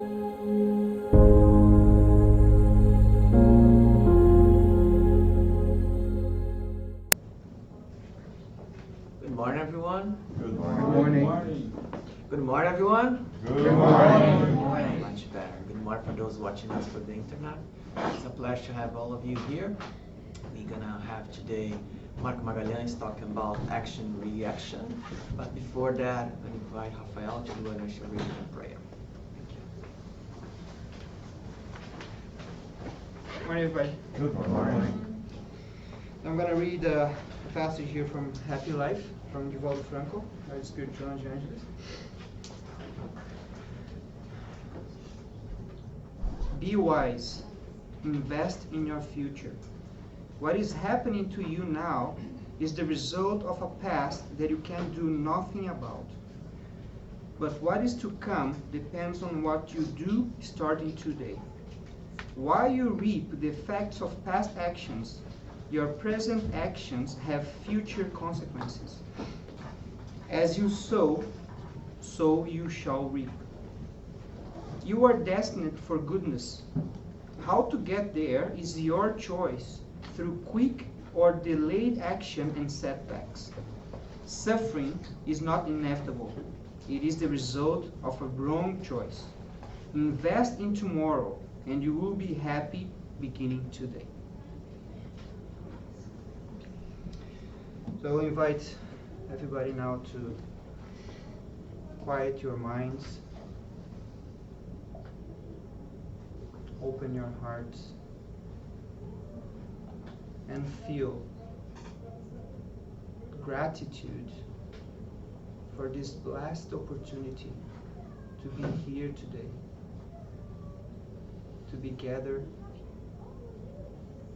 Good morning, everyone. Good morning. Good morning, everyone. Good morning. Much better. Good morning for those watching us for the internet. It's a pleasure to have all of you here. We're gonna have today Marco Magalhaes talking about action reaction. But before that, I'm gonna invite Rafael to do an initial reading and prayer. Good morning, everybody. Good morning. I'm going to read a passage here from Happy Life from Divaldo Franco, our spiritual evangelist. Be wise. Invest in your future. What is happening to you now is the result of a past that you can do nothing about. But what is to come depends on what you do starting today. While you reap the effects of past actions, your present actions have future consequences. As you sow, so you shall reap. You are destined for goodness. How to get there is your choice, through quick or delayed action and setbacks. Suffering is not inevitable. It is the result of a wrong choice. Invest in tomorrow, and you will be happy beginning today. So I will invite everybody now to quiet your minds, open your hearts, and feel gratitude for this blessed opportunity to be here today, to be gathered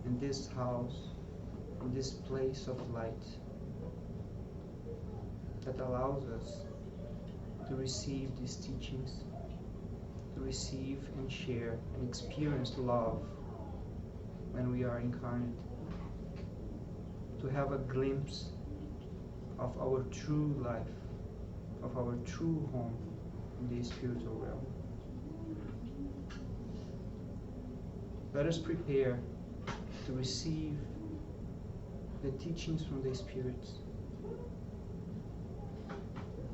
in this house, in this place of light that allows us to receive these teachings, to receive and share and experience love when we are incarnate, to have a glimpse of our true life, of our true home in the spiritual realm. Let us prepare to receive the teachings from the spirits,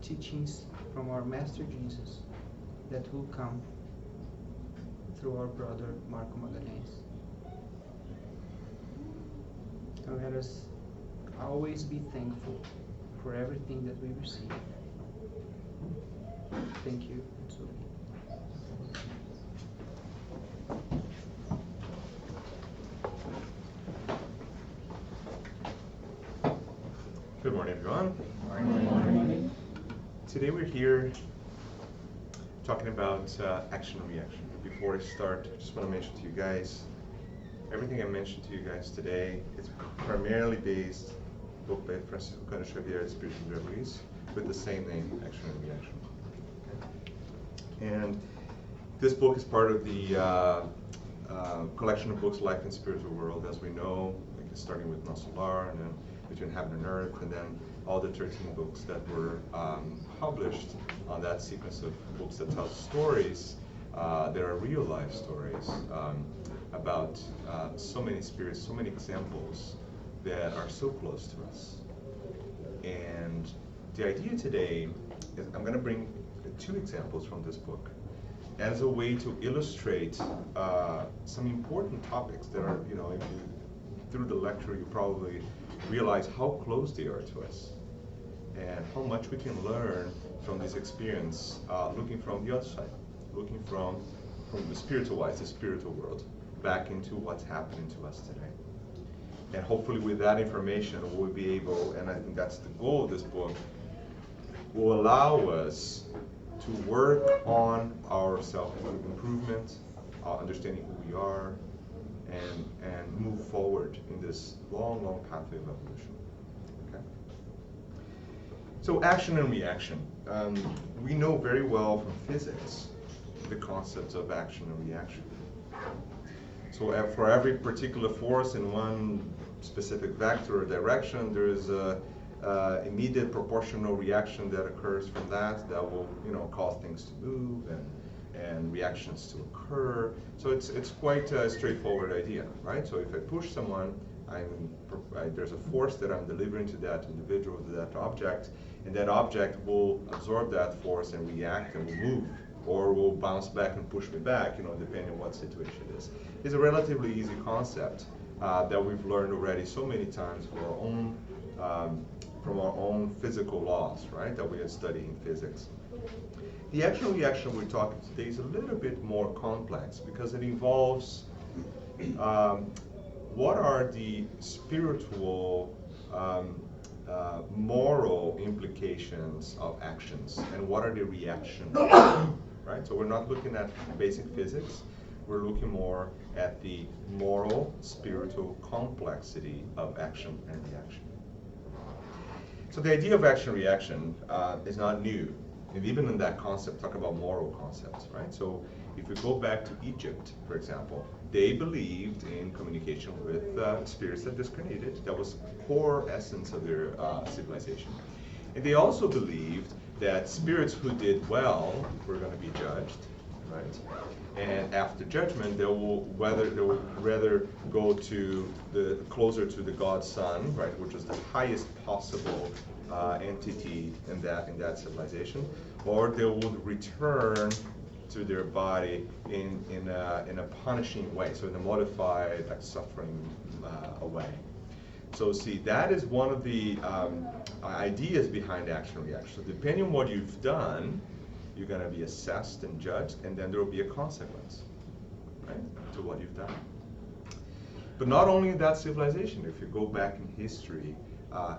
teachings from our Master Jesus that will come through our brother Marco Magalhaes. And let us always be thankful for everything that we receive. Thank you, and so be it. Good morning, everyone. Good morning. Today we're here talking about action and reaction. Before I start, I just want to mention to you guys, everything I mentioned to you guys today is primarily based on a book by Francisco Cândido Xavier, Spiritual Reveries, with the same name, Action and Reaction. Okay. And this book is part of the collection of books, Life and Spiritual World, as we know, like starting with Non Solar, and then Between Heaven and Earth, and then all the 13 books that were published on that sequence of books that tell stories. There are real life stories about so many spirits, so many examples that are so close to us. And the idea today is I'm going to bring 2 examples from this book as a way to illustrate some important topics that are, if you, through the lecture, you probably realize how close they are to us and how much we can learn from this experience, looking from the other side, looking from the spiritual eyes, the spiritual world, back into what's happening to us today. And hopefully with that information, we'll be able, and I think that's the goal of this book, will allow us to work on our self-improvement, understanding who we are, and move forward in this long, long pathway of evolution. Okay? So action and reaction. We know very well from physics the concepts of action and reaction. So for every particular force in one specific vector or direction, there is a immediate proportional reaction that occurs from that will cause things to move and reactions to occur. So it's quite a straightforward idea, right? So if I push someone, there's a force that I'm delivering to that individual, to that object, and that object will absorb that force and react and will move, or will bounce back and push me back, depending on what situation it is. It's a relatively easy concept that we've learned already so many times from our own physical laws, right, that we are studying physics. The action reaction we're talking today is a little bit more complex because it involves what are the spiritual, moral implications of actions, and what are the reactions, right? So we're not looking at basic physics, we're looking more at the moral, spiritual complexity of action and reaction. So the idea of action-reaction is not new. And even in that concept, talk about moral concepts, right? So if we go back to Egypt, for example, they believed in communication with spirits that discarnated. That was the core essence of their civilization. And they also believed that spirits who did well were going to be judged, right? And after judgment, they will rather go to closer to the god sun, right, which is the highest possible entity in that civilization, or they would return to their body in a punishing way, so in a modified, suffering way. So see, that is one of the ideas behind action reaction. So depending on what you've done, you're going to be assessed and judged, and then there will be a consequence, right, to what you've done. But not only in that civilization. If you go back in history,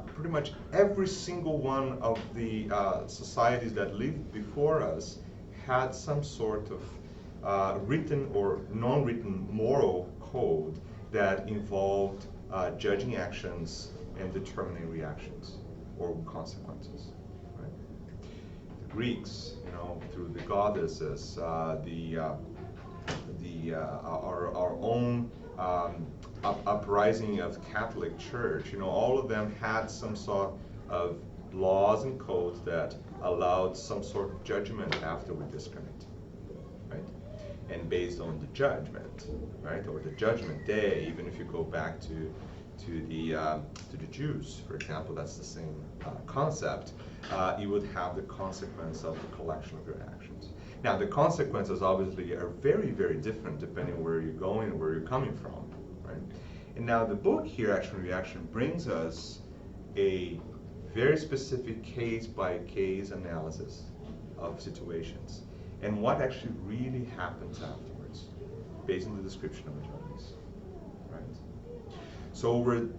pretty much every single one of the societies that lived before us had some sort of written or non-written moral code that involved judging actions and determining reactions or consequences. Greeks, through the goddesses, our own uprising of Catholic Church, all of them had some sort of laws and codes that allowed some sort of judgment after we discriminate, right? And based on the judgment, right, or the judgment day, even if you go back to the Jews, for example, that's the same concept. You would have the consequence of the collection of your actions. Now, the consequences obviously are very, very different depending on where you're going and where you're coming from, right? And now the book here, Action Reaction, brings us a very specific case-by-case analysis of situations and what actually really happens afterwards, based on the description of the journeys, right? So we're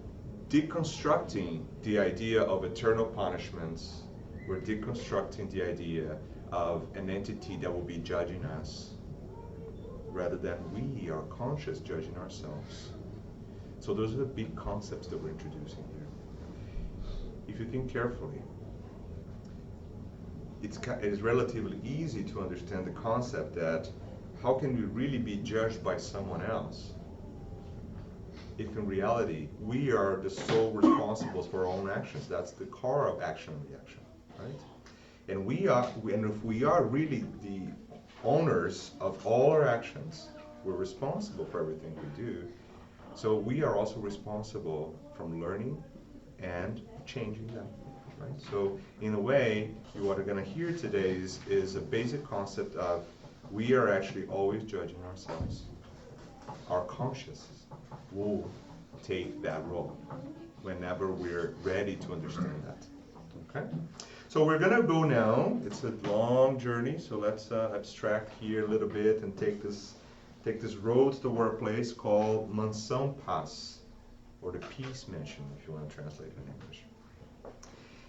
deconstructing the idea of eternal punishments. We're deconstructing the idea of an entity that will be judging us, rather than we are conscious judging ourselves. So those are the big concepts that we're introducing here. If you think carefully, it is relatively easy to understand the concept that how can we really be judged by someone else if in reality we are the sole responsibles for our own actions. That's the core of action and reaction, right? And if we are really the owners of all our actions, we're responsible for everything we do. So we are also responsible from learning and changing them, right? So in a way, what we're going to hear today is a basic concept of we are actually always judging ourselves. Our conscious will take that role whenever we're ready to understand that. Okay? So we're going to go now. It's a long journey, so let's abstract here a little bit and take this road to the workplace called Mansão Paz, or the Peace Mansion, if you want to translate it in English.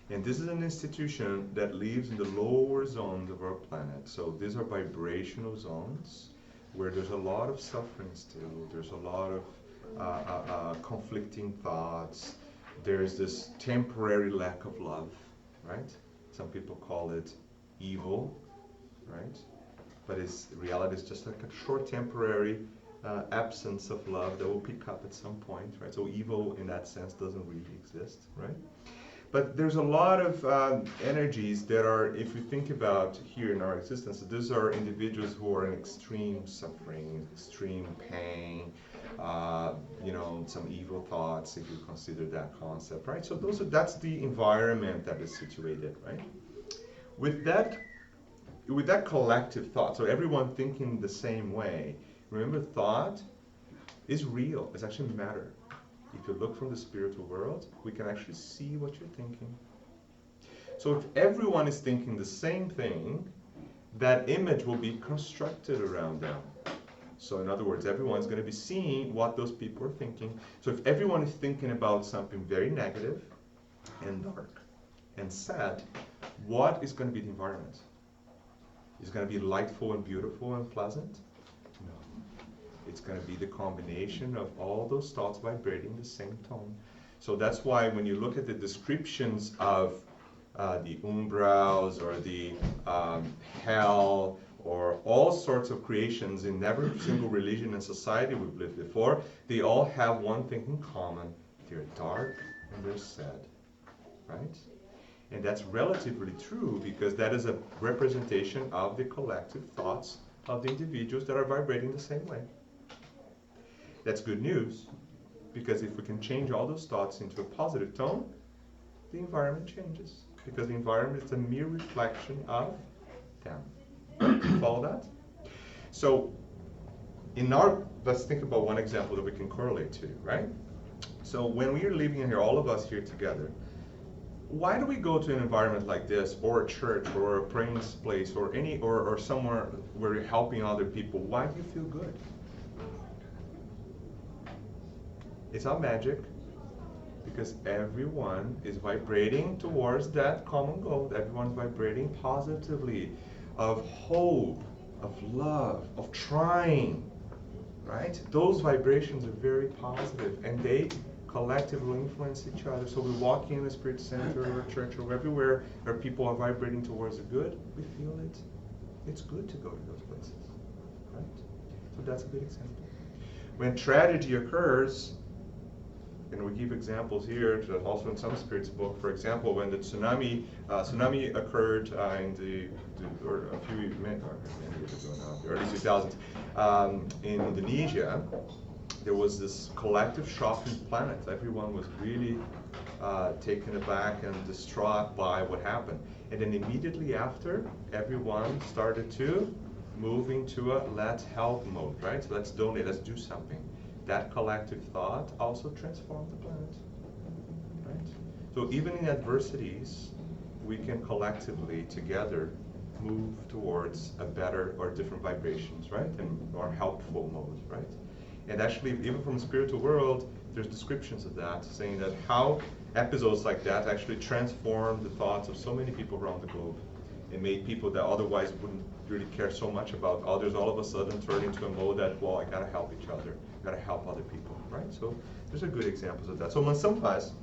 And this is an institution that lives in the lower zones of our planet. So these are vibrational zones where there's a lot of suffering still. There's a lot of conflicting thoughts. There's this temporary lack of love, right? Some people call it evil, right? But in reality, it's just like a short temporary absence of love that will pick up at some point, right? So evil in that sense doesn't really exist, right? But there's a lot of energies that are, if you think about here in our existence, these are individuals who are in extreme suffering, extreme pain, some evil thoughts, if you consider that concept, right? So that's the environment that is situated, right? With that collective thought, so everyone thinking the same way, remember thought is real, it's actually matter. If you look from the spiritual world, we can actually see what you're thinking. So if everyone is thinking the same thing, that image will be constructed around them. So in other words, everyone's going to be seeing what those people are thinking. So if everyone is thinking about something very negative and dark and sad, what is going to be the environment? Is it going to be delightful and beautiful and pleasant? No. It's going to be the combination of all those thoughts vibrating the same tone. So that's why when you look at the descriptions of the umbrals or the hell or all sorts of creations in every single religion and society we've lived before, they all have one thing in common. They're dark and they're sad, right? And that's relatively true because that is a representation of the collective thoughts of the individuals that are vibrating the same way. That's good news, because if we can change all those thoughts into a positive tone, the environment changes, because the environment is a mere reflection of them. Follow that? So, let's think about one example that we can correlate to, right? So when we are living here, all of us here together, why do we go to an environment like this, or a church, or a praying place, or somewhere where you're helping other people? Why do you feel good? It's not magic, because everyone is vibrating towards that common goal. Everyone's vibrating positively, of hope, of love, of trying, right? Those vibrations are very positive, and they collectively influence each other. So we walk in a spirit center or a church or everywhere where people are vibrating towards the good, we feel it. It's good to go to those places, right? So that's a good example. When tragedy occurs, and we give examples here, also in some spirits book. For example, when the tsunami occurred or a few years ago now, the early 2000s, in Indonesia, there was this collective shock in the planet. Everyone was really taken aback and distraught by what happened. And then immediately after, everyone started to move into a let's help mode, right? So let's donate, let's do something. That collective thought also transformed the planet, right? So even in adversities, we can collectively, together, move towards a better or different vibrations, right? And more helpful mode, right? And actually, even from the spiritual world, there's descriptions of that, saying that how episodes like that actually transform the thoughts of so many people around the globe and made people that otherwise wouldn't really care so much about others all of a sudden turn into a mode that, well, I gotta help each other, gotta help other people, right? So there's a good examples of that. So in some class,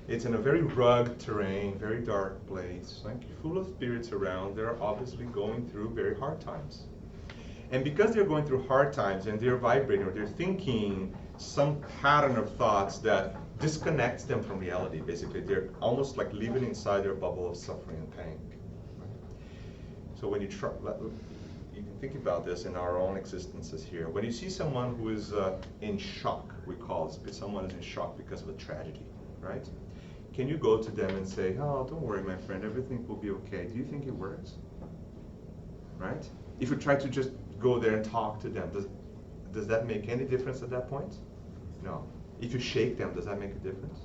it's in a very rugged terrain, very dark place, like full of spirits around. They're obviously going through very hard times. And because they're going through hard times and they're vibrating or they're thinking some pattern of thoughts that disconnects them from reality, basically, they're almost like living inside their bubble of suffering and pain. So when you can think about this in our own existences here. When you see someone who is in shock, we call it, someone is in shock because of a tragedy, right? Can you go to them and say, oh, don't worry, my friend, everything will be okay? Do you think it works? Right? If you try to just go there and talk to them, does that make any difference at that point? No. If you shake them, does that make a difference?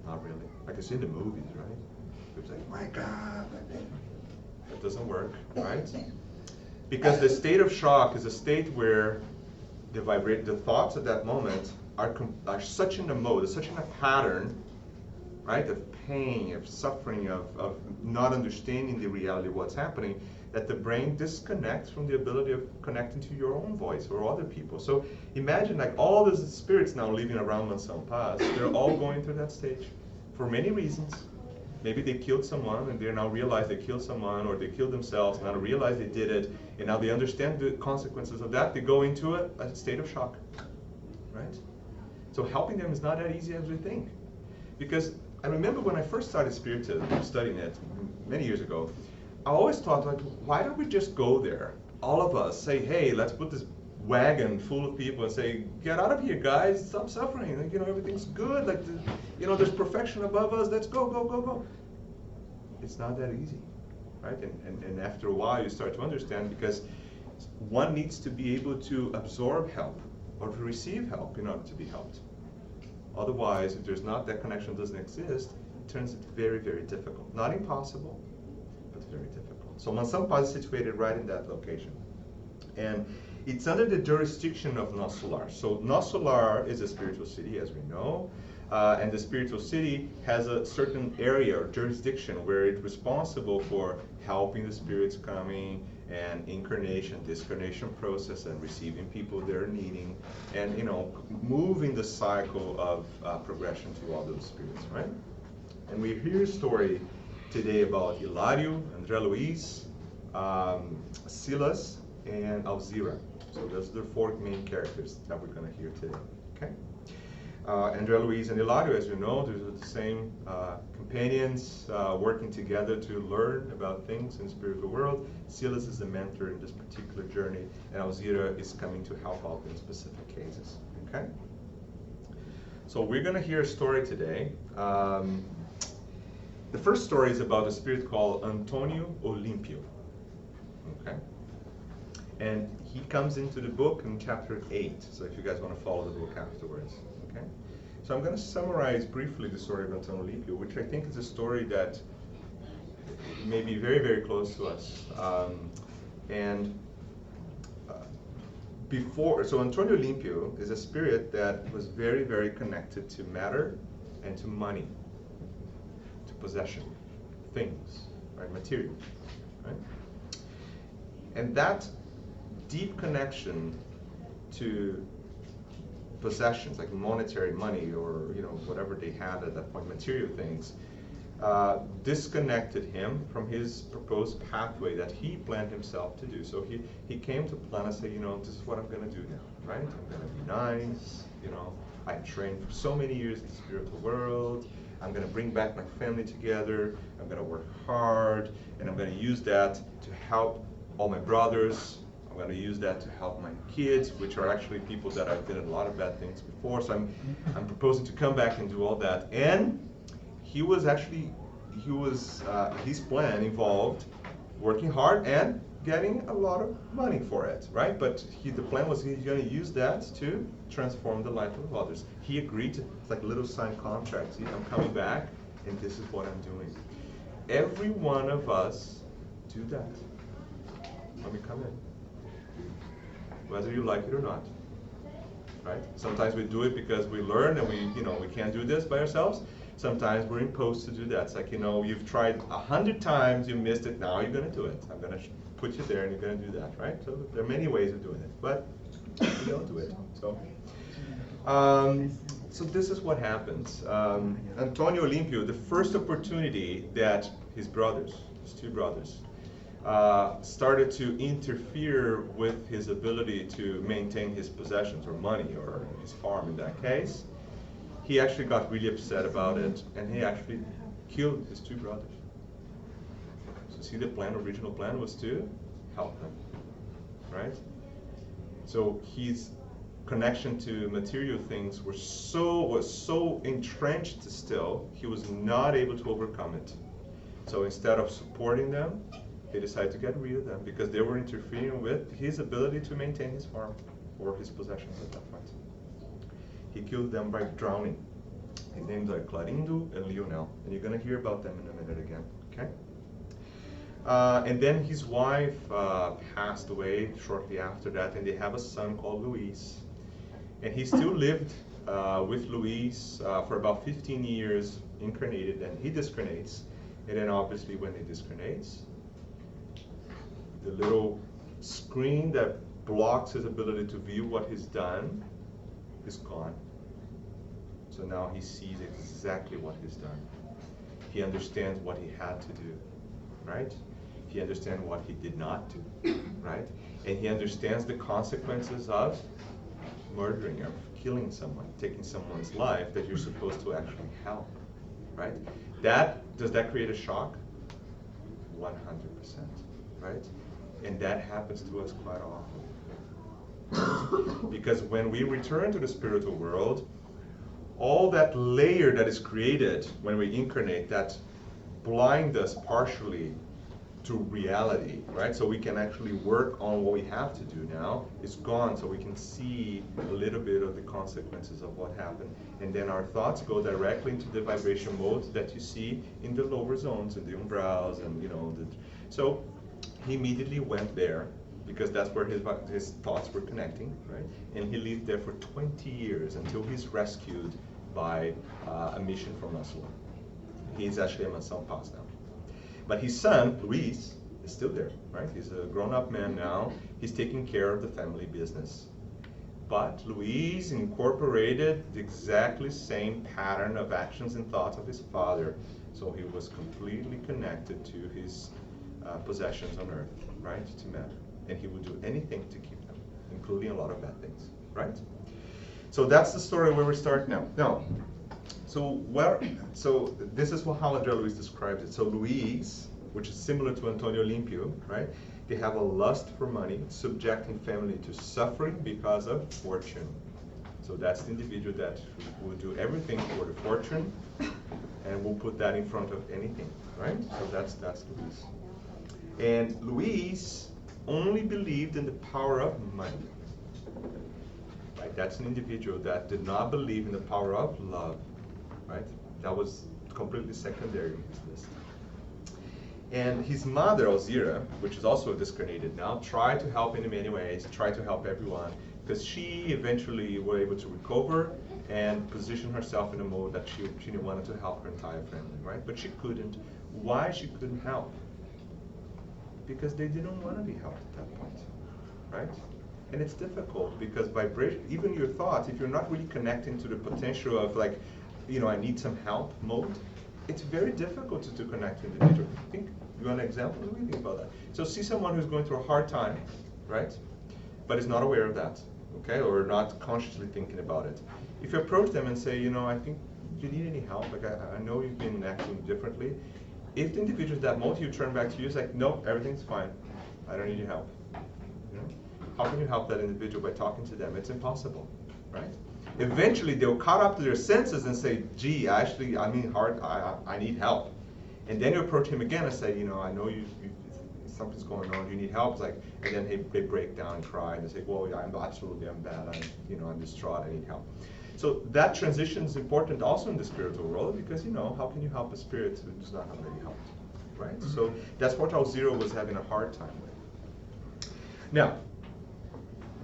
Not really. Like I see in the movies, right? It's like, my God, that doesn't work, right? Because the state of shock is a state where the thoughts at that moment are such in a mode, such in a pattern, right, of pain, of suffering, of not understanding the reality of what's happening, that the brain disconnects from the ability of connecting to your own voice or other people. So imagine like all these spirits now living around Mansão Paz, they're all going through that stage for many reasons. Maybe they killed someone and they now realize they killed someone, or they killed themselves and now realize they did it, and now they understand the consequences of that. They go into a state of shock, right? So helping them is not that easy as we think. Because I remember when I first started Spiritism, studying it many years ago, I always thought, like, why don't we just go there? All of us say, hey, let's put this wagon full of people and say, get out of here, guys, stop suffering. Like, everything's good. Like, there's perfection above us. Let's go, go, go, go. It's not that easy, right? And after a while, you start to understand, because one needs to be able to absorb help or to receive help in order to be helped. Otherwise, if there's not, that connection doesn't exist, it turns it very, very difficult. Not impossible, but very difficult. So Mansampa is situated right in that location. And it's under the jurisdiction of Nosso. So Nosso is a spiritual city, as we know. And the spiritual city has a certain area or jurisdiction where it's responsible for helping the spirits coming and incarnation, discarnation process, and receiving people they're needing, and moving the cycle of progression to all those spirits, right? And we hear a story today about Hilario, André Luiz, Silas, and Alzira. So those are the four main characters that we're going to hear today. Okay. André Luiz and Hilario, as you know, they're the same companions working together to learn about things in the spiritual world. Silas is the mentor in this particular journey, and Alzira is coming to help out in specific cases. Okay? So we're going to hear a story today. The first story is about a spirit called Antonio Olimpio. Okay? And he comes into the book in chapter 8, so if you guys want to follow the book afterwards. Okay? So I'm going to summarize briefly the story of Antonio Olimpio, which I think is a story that may be very, very close to us. So Antonio Olimpio is a spirit that was very, very connected to matter and to money, to possession, things, right, material, right? And that deep connection to possessions, like monetary money or whatever they had at that point, material things, disconnected him from his proposed pathway that he planned himself to do. So he came to plan and say, this is what I'm going to do now, right? I'm going to be nice, I trained for so many years in the spiritual world. I'm going to bring back my family together. I'm going to work hard, and I'm going to use that to help all my brothers. I'm going to use that to help my kids, which are actually people that I've did a lot of bad things before. So I'm proposing to come back and do all that. And his plan involved working hard and getting a lot of money for it, right? But the plan was he's going to use that to transform the life of others. He agreed to, it's like a little signed contract. See, I'm coming back, and this is what I'm doing. Every one of us do that when we come in, whether you like it or not, right? Sometimes we do it because we learn and we can't do this by ourselves. Sometimes we're imposed to do that. It's like, you've tried 100 times, you missed it, now you're going to do it. I'm going to put you there and you're going to do that, right? So there are many ways of doing it, but you don't do it. So this is what happens. Antonio Olimpio, the first opportunity that his two brothers, started to interfere with his ability to maintain his possessions or money or his farm in that case, he actually got really upset about it, and he actually killed his two brothers. So see, the original plan was to help them, right? So his connection to material things was so entrenched still, he was not able to overcome it. So instead of supporting them, he decided to get rid of them because they were interfering with his ability to maintain his farm or his possessions at that point. He killed them by drowning. His names are Clarindo and Lionel, and you're going to hear about them in a minute again, okay? And then his wife passed away shortly after that, and they have a son called Luis. And he still lived with Luis for about 15 years, incarnated, and he discarnates. And then obviously when he discarnates, the little screen that blocks his ability to view what he's done is gone. So now he sees exactly what he's done. He understands what he had to do, right? He understands what he did not do, right? And he understands the consequences of murdering, of killing someone, taking someone's life that you're supposed to actually help. right? Does that create a shock? 100%, right? And that happens to us quite often. Because when we return to the spiritual world, all that layer that is created when we incarnate, that blind us partially to reality, right? So we can actually work on what we have to do now, is gone, so we can see a little bit of the consequences of what happened. And then our thoughts go directly into the vibration modes that you see in the lower zones, in the umbrals, and so he immediately went there, because that's where his thoughts were connecting, right? And he lived there for 20 years until he's rescued by a mission from Russell. He's actually a Mason Paz now. But his son, Luis, is still there, right? He's a grown-up man now. He's taking care of the family business. But Luis incorporated the exactly same pattern of actions and thoughts of his father. So he was completely connected to his possessions on earth, right? To matter. And he would do anything to keep them, including a lot of bad things, right? So that's the story where we start now. So this is how André Luiz describes it. So Luis, which is similar to Antonio Limpio, right? They have a lust for money, subjecting family to suffering because of fortune. So that's the individual that will do everything for the fortune, and will put that in front of anything, right? So that's Luis. And Luis only believed in the power of money. Right? That's an individual that did not believe in the power of love. Right? That was completely secondary in his list. And his mother, Alzira, which is also discarnated now, tried to help in many ways, tried to help everyone, because she eventually was able to recover and position herself in a mode that she wanted to help her entire family, right? But she couldn't. Why she couldn't help? Because they didn't want to be helped at that point, right? And it's difficult because vibration, even your thoughts, if you're not really connecting to the potential of like, I need some help mode, it's very difficult to connect to an individual. You want an example? What do you think about that? So see someone who's going through a hard time, right? But is not aware of that, okay? Or not consciously thinking about it. If you approach them and say, I think, do you need any help? Like, I know you've been acting differently. If the individual is that mode, he'll turn back to you, it's like, no, everything's fine. I don't need your help. How can you help that individual by talking to them? It's impossible, right? Eventually, they'll caught up to their senses and say, gee, actually, I need help. And then you approach him again and say, I know something's going on, you need help. It's like, and then they break down and cry, and they say, well, yeah, I'm bad, I'm distraught, I need help. So that transition is important also in the spiritual world, because, how can you help a spirit who does not have any help, right? So that's what Alzira was having a hard time with. Now,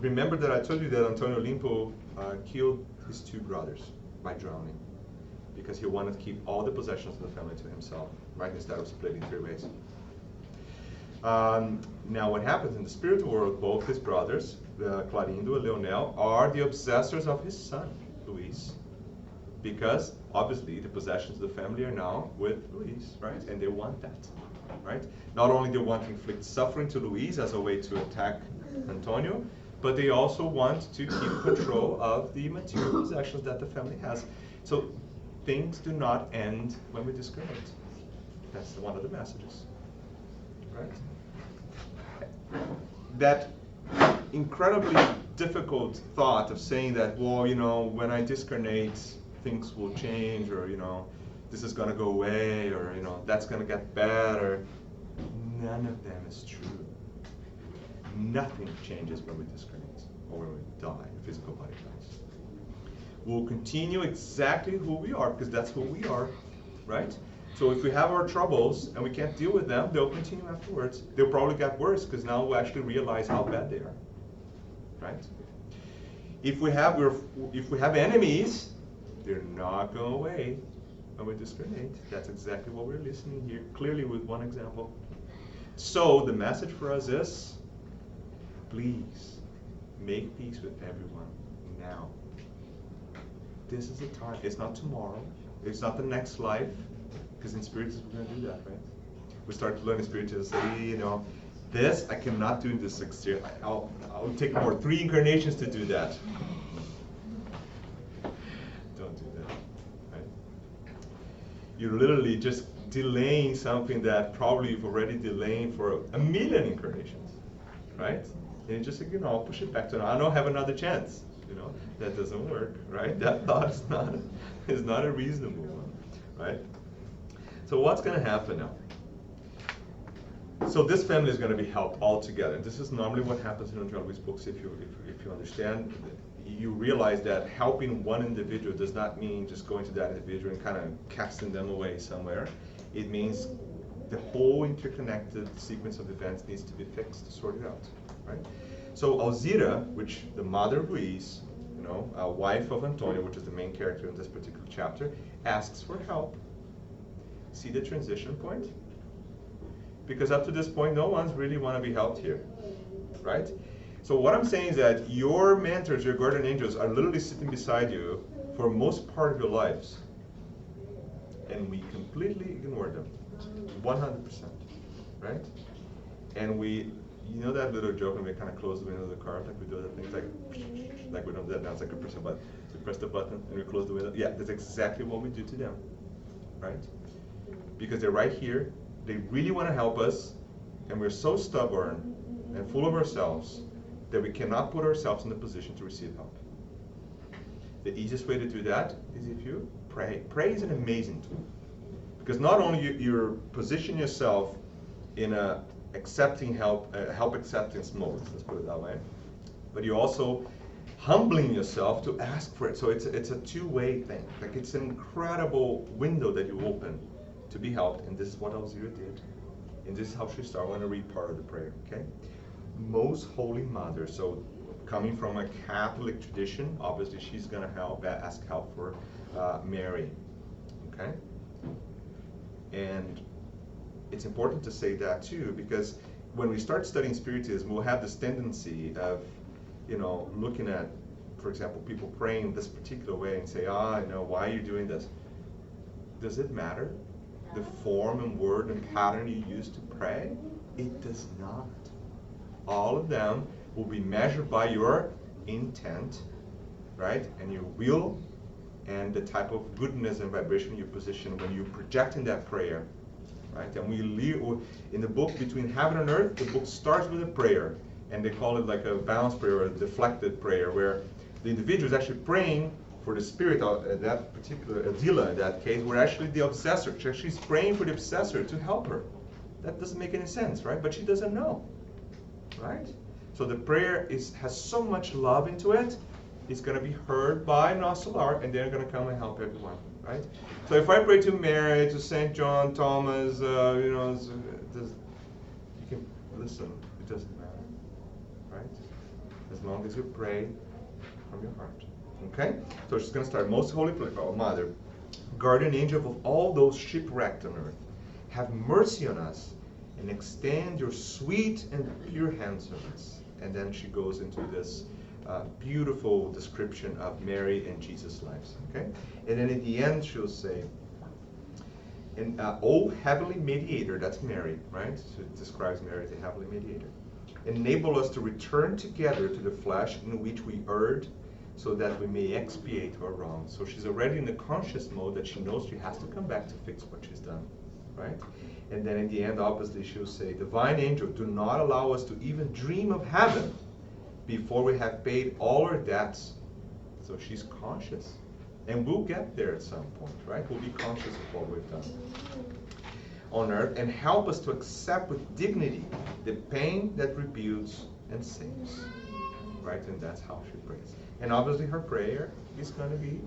remember that I told you that Antonio Limpo killed his two brothers by drowning, because he wanted to keep all the possessions of the family to himself, right, instead of splitting 3 ways. Now what happens in the spiritual world, both his brothers, Clarindo and Leonel, are the obsessors of his son, Luis, because obviously the possessions of the family are now with Luis, right, and they want that, right? Not only they want to inflict suffering to Luis as a way to attack Antonio, but they also want to keep control of the material possessions that the family has. So things do not end when we discriminate. That's one of the messages, right? That incredibly difficult thought of saying that, well, when I discarnate, things will change, or, this is going to go away, or, that's going to get better. None of them is true. Nothing changes when we discarnate or when we die, the physical body dies. We'll continue exactly who we are, because that's who we are, right? So if we have our troubles and we can't deal with them, they'll continue afterwards. They'll probably get worse, because now we'll actually realize how bad they are, right? If we have enemies, they're not going away when we discriminate. That's exactly what we're listening here, clearly with one example. So the message for us is, please make peace with everyone now. This is the time. It's not tomorrow. It's not the next life. Because in Spiritism we're going to do that, right? We start to learn in Spiritism, say, this I cannot do in this 6 years. I'll take more 3 incarnations to do that. Don't do that, right? You're literally just delaying something that probably you've already delaying for a million incarnations, right? And you just like, I'll push it back to, I don't have another chance. That doesn't work, right? That thought is not a reasonable one, right? So what's going to happen now? So this family is going to be helped all together. And this is normally what happens in Andrea Luiz books. If you understand, you realize that helping one individual does not mean just going to that individual and kind of casting them away somewhere. It means the whole interconnected sequence of events needs to be fixed, sorted out, right? So Alzira, which the mother of Luis, wife of Antonio, which is the main character in this particular chapter, asks for help. See the transition point? Because up to this point, no one's really want to be helped here, right? So what I'm saying is that your mentors, your guardian angels, are literally sitting beside you for most part of your lives, and we completely ignore them, 100%, right? And that little joke when we kind of close the window of the car, like we do other things, like we don't do that now, it's like we press a button. So we press the button and we close the window. Yeah, that's exactly what we do to them, right? Because they're right here, they really want to help us, and we're so stubborn and full of ourselves that we cannot put ourselves in the position to receive help. The easiest way to do that is if you pray. Pray is an amazing tool, because not only you're positioning yourself in a accepting help acceptance mode, let's put it that way, but you're also humbling yourself to ask for it. So it's a two-way thing. Like, it's an incredible window that you open to be helped, and this is what Alzira did, and this is how she started. I want to read part of the prayer, okay? Most Holy Mother, so coming from a Catholic tradition, obviously she's going to ask help for Mary, okay? And it's important to say that too, because when we start studying Spiritism, we'll have this tendency of, looking at, for example, people praying this particular way and say, why are you doing this? Does it matter? The form and word and pattern you use to pray? It does not. All of them will be measured by your intent, right? And your will, and the type of goodness and vibration you position when you're projecting that prayer, right? And we live in the book Between Heaven and Earth. The book starts with a prayer, and they call it like a balanced prayer or a deflected prayer, where the individual is actually praying for the spirit of that particular Adila in that case, where actually the obsessor, she's praying for the obsessor to help her. That doesn't make any sense, right? But she doesn't know, right? So the prayer has so much love into it. It's going to be heard by Nosso and they're going to come and help everyone, right? So if I pray to Mary, to Saint John, Thomas, you can listen. It doesn't matter, right? As long as you pray from your heart. Okay? So she's going to start. Most Holy Mother, guardian angel of all those shipwrecked on earth, have mercy on us and extend your sweet and pure hands on us. And then she goes into this beautiful description of Mary and Jesus' lives. Okay? And then at the end she'll say, and O heavenly mediator, that's Mary, right? So it describes Mary as a heavenly mediator. Enable us to return together to the flesh in which we erred, so that we may expiate our wrongs. So she's already in the conscious mode that she knows she has to come back to fix what she's done, right? And then in the end, obviously, she'll say, Divine Angel, do not allow us to even dream of heaven before we have paid all our debts. So she's conscious. And we'll get there at some point, right? We'll be conscious of what we've done on earth, and help us to accept with dignity the pain that rebuilds and saves, right? And that's how she prays. And obviously her prayer is going to be,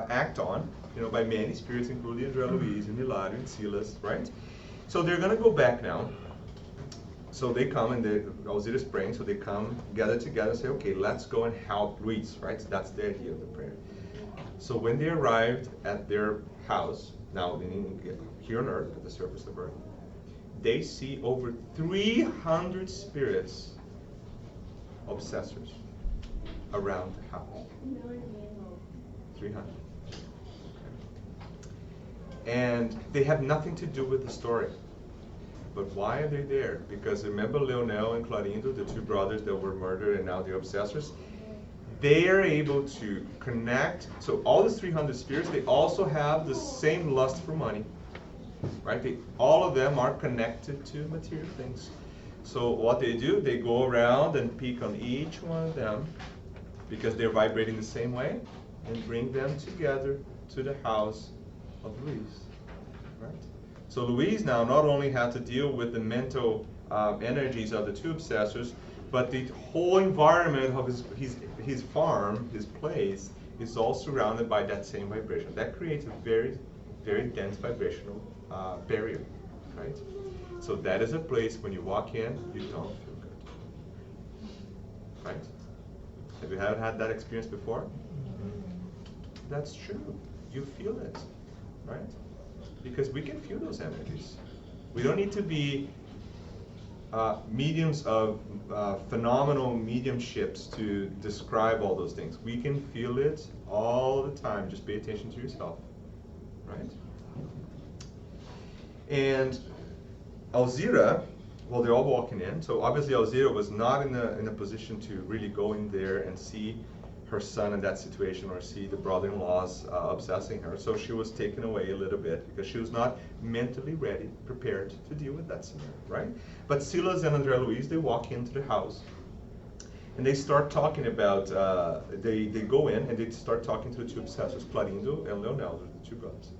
act on, by many spirits, including Andrea Luiz and Hilario and Silas, right? So they're going to go back now. So they come, and Alzira is praying, so they come, gather together, and say, okay, let's go and help Luis, right? So that's the idea of the prayer. So when they arrived at their house, now here on earth, at the surface of earth, they see over 300 spirits, obsessors, around the house. 300. And they have nothing to do with the story. But why are they there? Because remember Leonel and Clarindo, the two brothers that were murdered and now they're obsessors? they are able to connect. So all these 300 spirits, they also have the same lust for money, right? All of them are connected to material things. So what they do, they go around and pick on each one of them because they're vibrating the same way and bring them together to the house of Luis, right? So Luis now not only had to deal with the mental energies of the two obsessors, but the whole environment of his farm, his place, is all surrounded by that same vibration. That creates a very, very dense vibrational barrier, right? So that is a place when you walk in, you don't feel good, right? Have you ever had that experience before? That's true. You feel it, right? Because we can feel those energies. We don't need to be mediums of phenomenal mediumships to describe all those things. We can feel it all the time. Just pay attention to yourself, right? And Alzira, well, they're all walking in. So obviously Alzira was not in a position to really go in there and see her son in that situation or see the brother-in-laws obsessing her. So she was taken away a little bit because she was not mentally ready, prepared to deal with that scenario, right? But Silas and André Luis, they walk into the house and they start talking about, they go in and they start talking to the two obsessors, Clarindo and Leoneldo, the two brothers.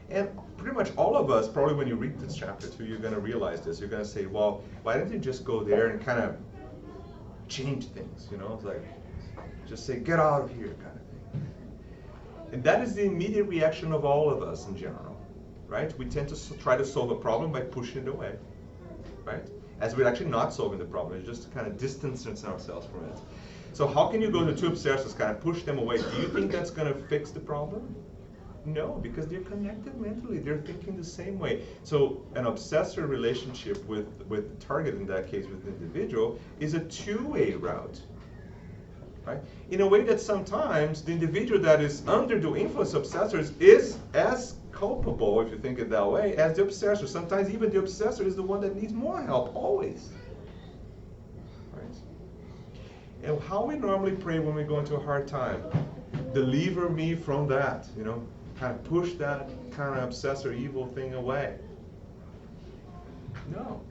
And pretty much all of us, probably when you read this chapter too, you're going to realize this. You're going to say, well, why didn't you just go there and kind of change things, you know? It's like, just say, get out of here, kind of thing. And that is the immediate reaction of all of us in general, right? We tend to try to solve a problem by pushing it away, right? As we're actually not solving the problem, it's just kind of distancing ourselves from it. So how can you go to two obsessors, kind of push them away? Do you think that's going to fix the problem? No, because they're connected mentally. They're thinking the same way. So an obsessor relationship with the target, in that case with the individual, is a two-way route. Right? In a way that sometimes the individual that is under the influence of obsessors is as culpable, if you think it that way, as the obsessor. Sometimes even the obsessor is the one that needs more help, always. Right? And how we normally pray when we go into a hard time, deliver me from that, you know, kind of push that kind of obsessor evil thing away. No.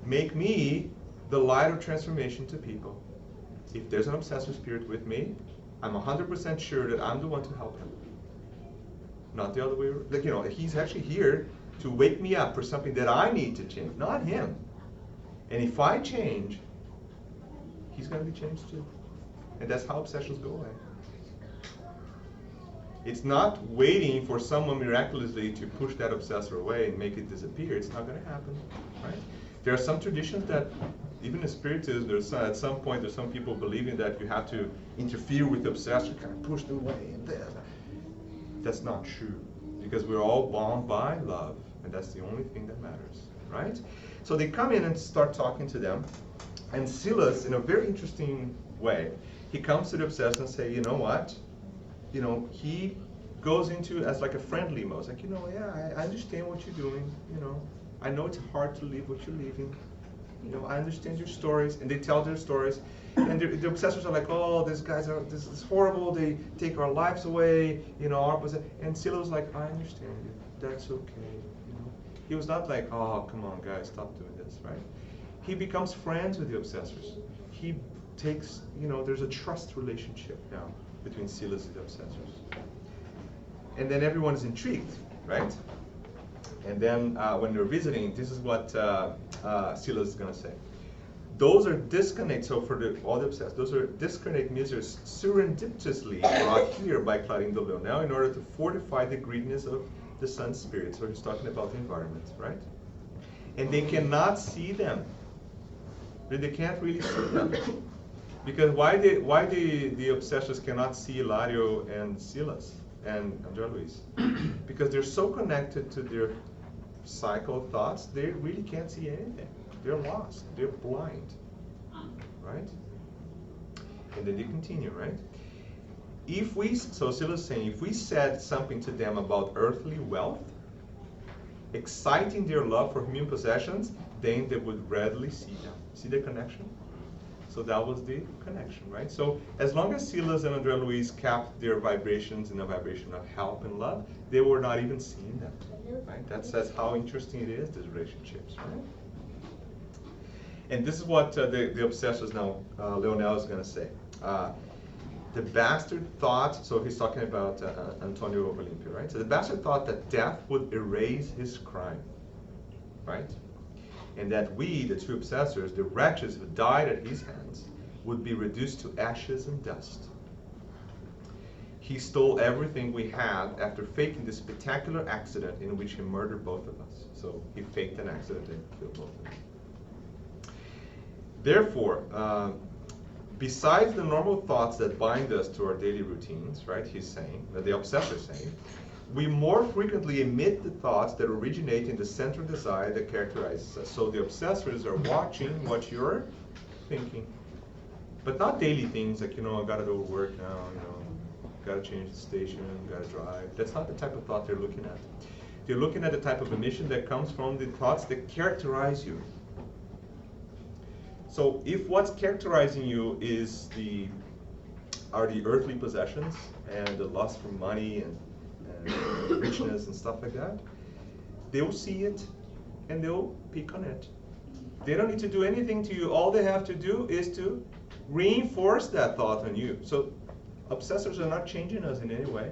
Make me the light of transformation to people. If there's an obsessor spirit with me, I'm 100% sure that I'm the one to help him. Not the other way around. Like, you know, he's actually here to wake me up for something that I need to change, not him. And if I change, he's going to be changed too. And that's how obsessions go away. It's not waiting for someone miraculously to push that obsessor away and make it disappear. It's not going to happen, right? There are some traditions that, even in Spiritism, at some point there's some people believing that you have to interfere with the obsessor, kind of push them away. And that's not true, because we're all bound by love, and that's the only thing that matters, right? So they come in and start talking to them, and Silas, in a very interesting way, he comes to the obsessor and say, you know what? You know, he goes into as like a friendly mode. It's like, you know, yeah, I understand what you're doing. You know, I know it's hard to leave what you're leaving. You know, I understand your stories, and they tell their stories. And the obsessors are like, oh, this is horrible. They take our lives away. You know, and Silas was like, I understand you. That's okay. You know, he was not like, oh, come on, guys, stop doing this, right? He becomes friends with the obsessors. He takes, you know, there's a trust relationship now between Silas and the obsessors. And then everyone is intrigued, right? And then when they're visiting, this is what Silas is going to say. Those are disconnect, so for all the obsessed, those are disconnect musers serendipitously brought here by Clarindo Leonel in order to fortify the greediness of the sun spirit. So he's talking about the environment, right? And they cannot see them. They can't really see them. Because why the obsessors cannot see Hilario and Silas and André Luis? Because they're so connected to their cycle of thoughts, they really can't see anything. They're lost. They're blind. Right? And then they continue, right? So Silas is saying, if we said something to them about earthly wealth, exciting their love for human possessions, then they would readily see them. See the connection? So that was the connection, right? So as long as Silas and André Luiz kept their vibrations in a vibration of help and love, they were not even seeing them, right? That says how interesting it is, these relationships, right? And this is what the obsessors now, Leonel is going to say. The bastard thought, so he's talking about Antonio of Olympia, right? So the bastard thought that death would erase his crime, right? And that we, the two obsessors, the wretches who died at his hands, would be reduced to ashes and dust. He stole everything we had after faking this spectacular accident in which he murdered both of us. So he faked an accident and killed both of us. Therefore, besides the normal thoughts that bind us to our daily routines, right, he's saying, that the obsessor is saying, we more frequently emit the thoughts that originate in the central desire that characterizes us. So the obsessors are watching what you're thinking. But not daily things like, I gotta go to work now, gotta change the station, gotta drive. That's not the type of thought they're looking at. They're looking at the type of emission that comes from the thoughts that characterize you. So if what's characterizing you are the earthly possessions and the lust for money and richness and stuff like that, they'll see it and they'll pick on it. They don't need to do anything to you. All they have to do is to reinforce that thought on you. So obsessors are not changing us in any way.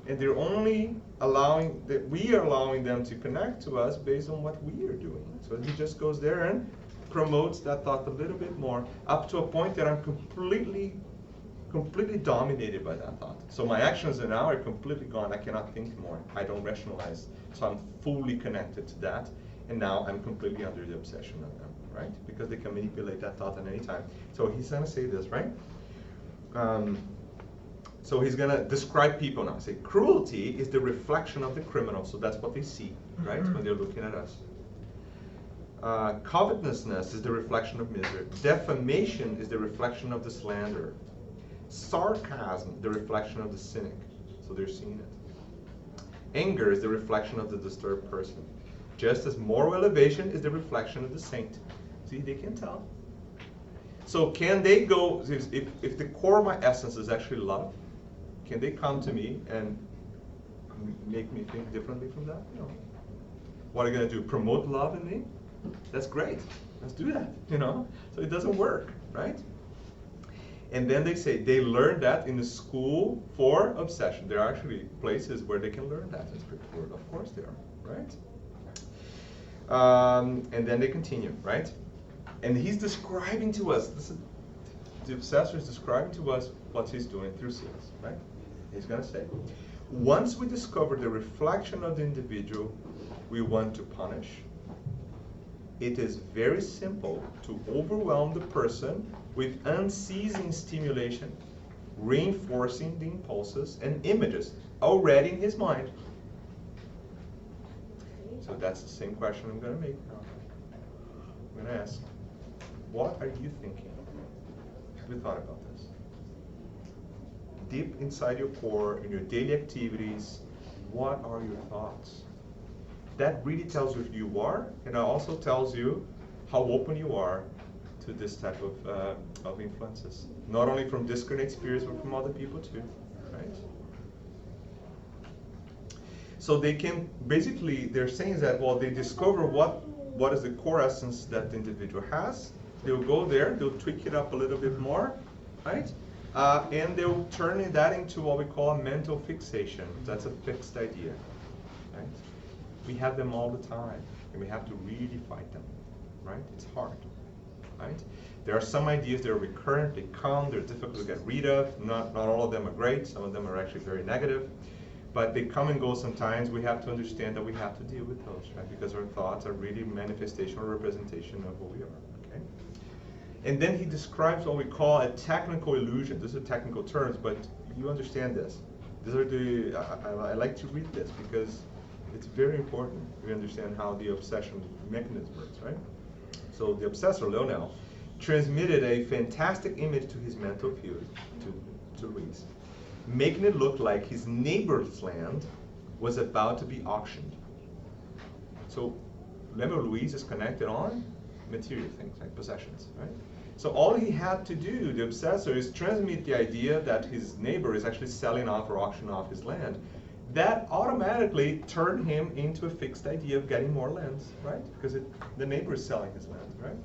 And they're only we are allowing them to connect to us based on what we are doing. So he just goes there and promotes that thought a little bit more, up to a point that I'm completely dominated by that thought. So my actions now are completely gone. I cannot think more. I don't rationalize. So I'm fully connected to that. And now I'm completely under the obsession of them, right? Because they can manipulate that thought at any time. So he's going to say this, right? So he's going to describe people now. Say, cruelty is the reflection of the criminal. So that's what they see, right? When they're looking at us. Covetousness is the reflection of misery. Defamation is the reflection of the slanderer. Sarcasm, the reflection of the cynic. So they're seeing it. Anger is the reflection of the disturbed person. Just as moral elevation is the reflection of the saint. See, they can tell. So can they go, if the core of my essence is actually love, can they come to me and make me think differently from that? No. What are you going to do? Promote love in me? That's great. Let's do that, So it doesn't work, right? And then they say they learn that in the school for obsession. There are actually places where they can learn that in spiritual world. Of course they are, right? And then they continue, right? And he's describing to us, the obsessor is describing to us what he's doing through Silas, right? He's going to say, once we discover the reflection of the individual we want to punish, it is very simple to overwhelm the person with unceasing stimulation, reinforcing the impulses and images already in his mind. So that's the same question I'm going to make now. I'm going to ask, what are you thinking? Have you thought about this? Deep inside your core, in your daily activities, what are your thoughts? That really tells you who you are, and it also tells you how open you are to this type of influences. Not only from discarnate spirits, but from other people too, right? So they can, basically, they're saying that, well, they discover what is the core essence that the individual has. They'll go there, they'll tweak it up a little bit more, right? And they'll turn that into what we call a mental fixation. That's a fixed idea, right? We have them all the time, and we have to really fight them, right? It's hard, right? There are some ideas that are recurrent, they come, they're difficult to get rid of. Not all of them are great, some of them are actually very negative, but they come and go sometimes. We have to understand that we have to deal with those, right? Because our thoughts are really manifestation or representation of who we are, okay? And then he describes what we call a technical illusion. These are technical terms, but you understand this. These are I like to read this because it's very important we understand how the obsession mechanism works, right? So the obsessor, Leonel, transmitted a fantastic image to his mental field, to Luis, making it look like his neighbor's land was about to be auctioned. So remember, Luis is connected on material things, like possessions, right? So all he had to do, the obsessor, is transmit the idea that his neighbor is actually selling off or auctioning off his land. That automatically turned him into a fixed idea of getting more lands, right? Because the neighbor is selling his land, right?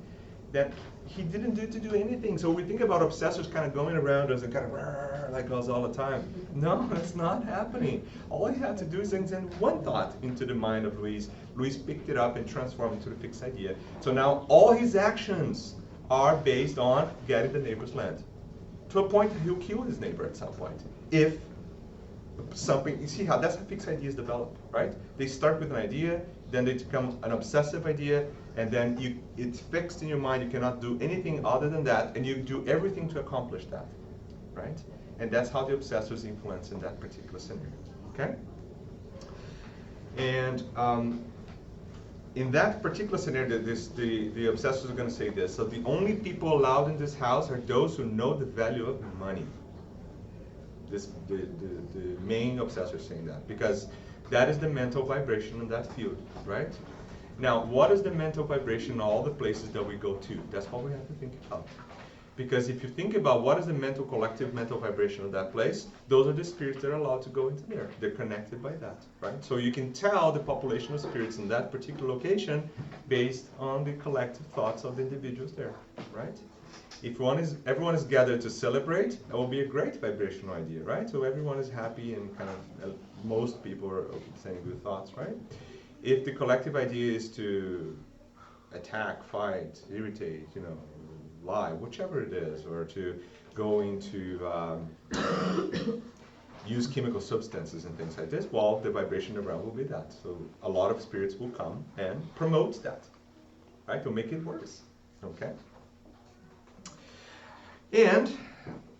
That he didn't do to do anything. So we think about obsessors kind of going around us and kind of like us all the time. No, it's not happening. All he had to do is send one thought into the mind of Luis. Luis picked it up and transformed it into a fixed idea. So now all his actions are based on getting the neighbor's land. To a point that he'll kill his neighbor at some point. If something, you see how that's how fixed ideas develop, right? They start with an idea, then they become an obsessive idea, and then it's fixed in your mind. You cannot do anything other than that, and you do everything to accomplish that, right? And that's how the obsessors influence in that particular scenario, okay? And in that particular scenario, the obsessors are going to say this. So the only people allowed in this house are those who know the value of money. The main obsessor is saying that, because that is the mental vibration in that field, right? Now, what is the mental vibration in all the places that we go to? That's what we have to think about. Because if you think about what is the collective mental vibration of that place, those are the spirits that are allowed to go into there. They're connected by that, right? So you can tell the population of spirits in that particular location based on the collective thoughts of the individuals there, right? If everyone is gathered to celebrate, that will be a great vibrational idea, right? So everyone is happy and kind of, most people are saying good thoughts, right? If the collective idea is to attack, fight, irritate, lie, whichever it is, or to go into use chemical substances and things like this, well, the vibration around will be that. So a lot of spirits will come and promote that, right? To make it worse, okay? And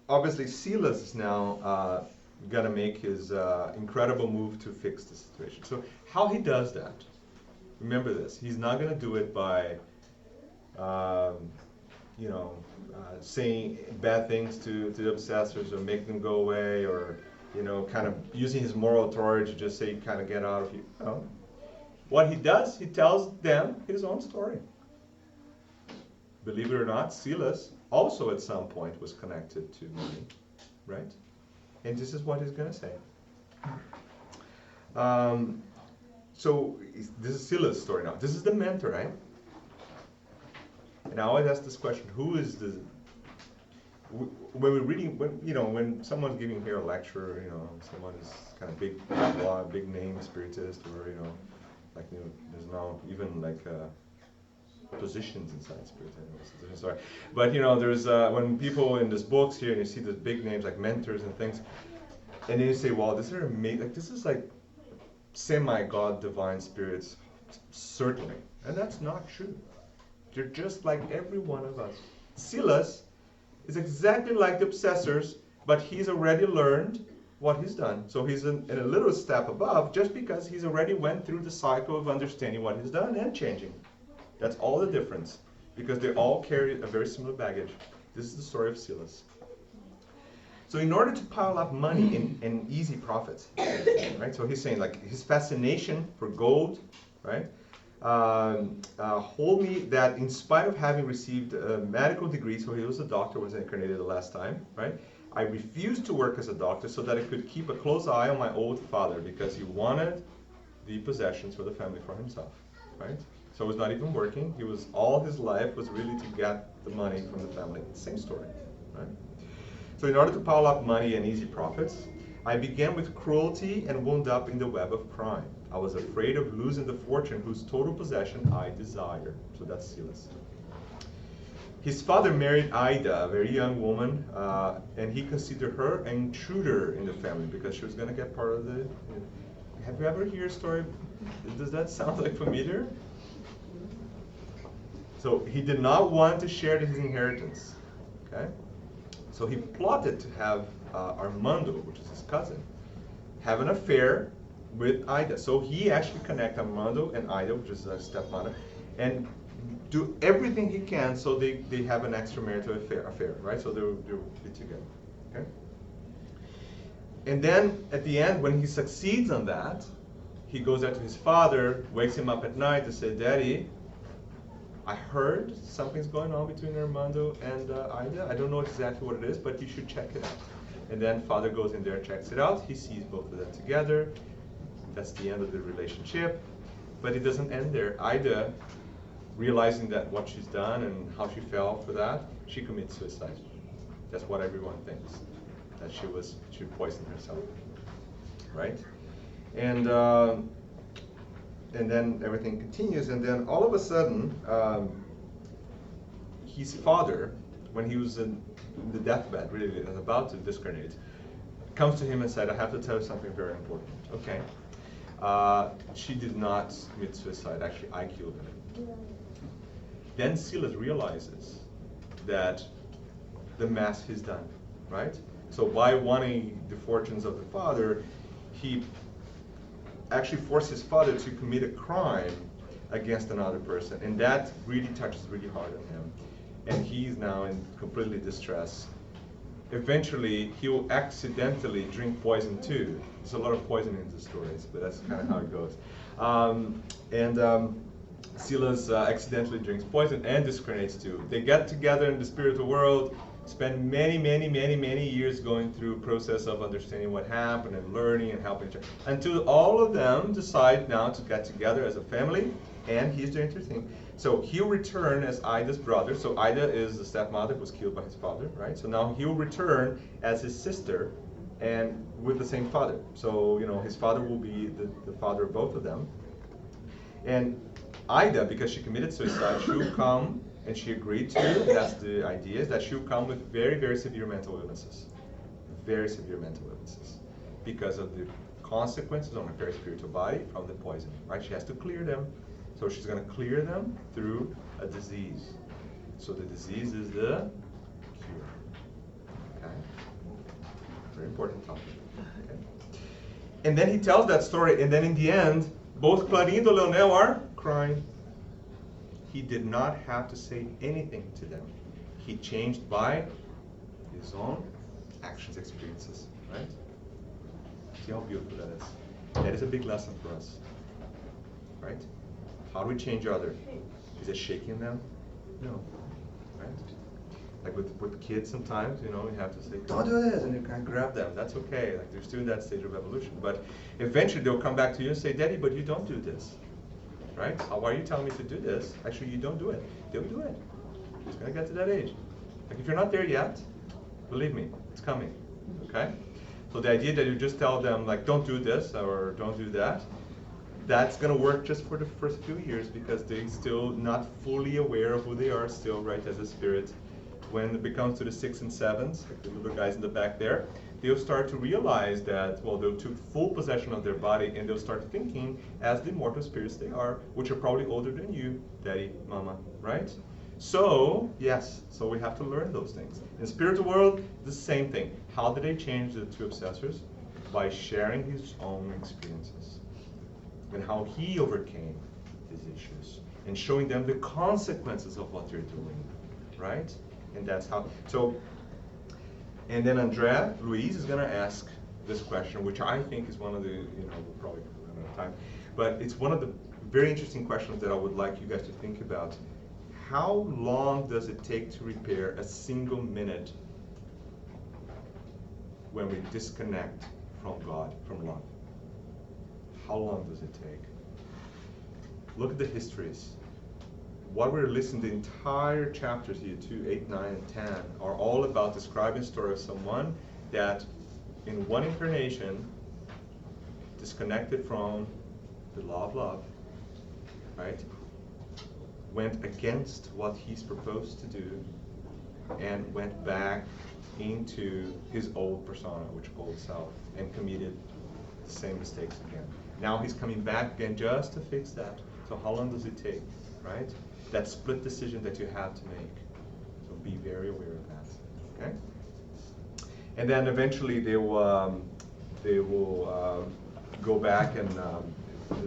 obviously Silas is now gonna make his incredible move to fix the situation. So how he does that, remember this, he's not gonna do it by saying bad things to the obsessors or make them go away, or kind of using his moral authority to just say kind of get out of here. No. What he does, he tells them his own story. Believe it or not, Silas also at some point was connected to money, right? And this is what he's going to say. So this is Silas' story now. This is the mentor, right? And I always ask this question: who is the? When we're reading, when someone's giving here a lecture, someone is kind of big name spiritist, or there's now even like positions inside spiritism. Sorry, but there's when people in these books here, and you see these big names like mentors and things, and then you say, well, this is like semi-god divine spirits, certainly, and that's not true. They're just like every one of us. Silas is exactly like the obsessors, but he's already learned what he's done. So he's in a little step above, just because he's already went through the cycle of understanding what he's done and changing. That's all the difference, because they all carry a very similar baggage. This is the story of Silas. So in order to pile up money in easy profits, right? So he's saying like his fascination for gold, right? Hold me that in spite of having received a medical degree, so he was a doctor, was incarnated the last time, right? I refused to work as a doctor so that I could keep a close eye on my old father, because he wanted the possessions for the family for himself, right? So he was not even working. All his life was really to get the money from the family. Same story, right? So in order to pile up money and easy profits, I began with cruelty and wound up in the web of crime. I was afraid of losing the fortune whose total possession I desire. So that's Silas. His father married Ida, a very young woman, and he considered her an intruder in the family because she was going to get part of the... Have you ever heard a story? Does that sound like familiar? So he did not want to share his inheritance, okay? So he plotted to have Armando, which is his cousin, have an affair with Ida. So he actually connected Armando and Ida, which is a stepmother, and do everything he can so they have an extramarital affair, right? So they'll be together, okay? And then at the end, when he succeeds on that, he goes out to his father, wakes him up at night and says, Daddy, I heard something's going on between Armando and Ida. I don't know exactly what it is, but you should check it out. And then father goes in there, checks it out. He sees both of them together. That's the end of the relationship. But it doesn't end there. Ida, realizing that what she's done and how she fell for that, she commits suicide. That's what everyone thinks, that she poisoned herself, right? And then everything continues, and then all of a sudden, his father, when he was in the deathbed, really about to discarnate, comes to him and said, I have to tell you something very important. Okay. She did not commit suicide. Actually, I killed her. Then Silas realizes that the mess he's done, right? So by wanting the fortunes of the father, he actually forced his father to commit a crime against another person, and that really touches really hard on him. And he's now in completely distress. Eventually, he will accidentally drink poison too. There's a lot of poison in the stories, but that's kind of how it goes. Silas accidentally drinks poison and discarnates too. They get together in the spiritual world, spend many years going through a process of understanding what happened and learning and helping each other, until all of them decide now to get together as a family. And here's the interesting thing. So he'll return as Ida's brother. So Ida is the stepmother who was killed by his father, right? So now he'll return as his sister and with the same father. So, his father will be the father of both of them. And Ida, because she committed suicide, she'll come, and she agreed to, that's the idea, is that she'll come with very severe mental illnesses. Very severe mental illnesses. Because of the consequences on her very spiritual body from the poison, right? She has to clear them. So she's going to clear them through a disease. So the disease is the cure. Okay? Very important topic. Okay? And then he tells that story, and then in the end, both Clarindo and Leonel are crying. He did not have to say anything to them. He changed by his own actions, experiences, right? See how beautiful that is. That is a big lesson for us, right? How do we change others? Is it shaking them? No, right? Like with kids sometimes, you have to say, don't do this, and you can't grab them. That's okay. Like they're still in that stage of evolution. But eventually they'll come back to you and say, Daddy, but you don't do this, right? Why are you telling me to do this? Actually, you don't do it. They'll do it. It's going to get to that age. Like if you're not there yet, believe me, it's coming, okay? So the idea that you just tell them, like, don't do this or don't do that, that's going to work just for the first few years because they're still not fully aware of who they are still, right, as a spirit. When it becomes to the 6 and 7s, like the little guys in the back there, they'll start to realize that, well, they'll take full possession of their body and they'll start thinking as the immortal spirits they are, which are probably older than you, daddy, mama, right? So, yes, so we have to learn those things. In the spiritual world, the same thing. How did they change the two obsessors? By sharing his own experiences and how he overcame these issues and showing them the consequences of what they're doing, right? And that's how, so, and then Andrea, Luis is going to ask this question, which I think is one of the, we'll probably run out of time, but it's one of the very interesting questions that I would like you guys to think about. How long does it take to repair a single minute when we disconnect from God, from love? How long does it take? Look at the histories. What we're listening to, the entire chapters here, 2, 8, 9, and 10, are all about describing the story of someone that in one incarnation disconnected from the law of love, right? Went against what he's proposed to do and went back into his old persona, which old self, and committed the same mistakes again. Now he's coming back again just to fix that. So how long does it take, right? That split decision that you have to make. So be very aware of that, okay? And then eventually they will go back and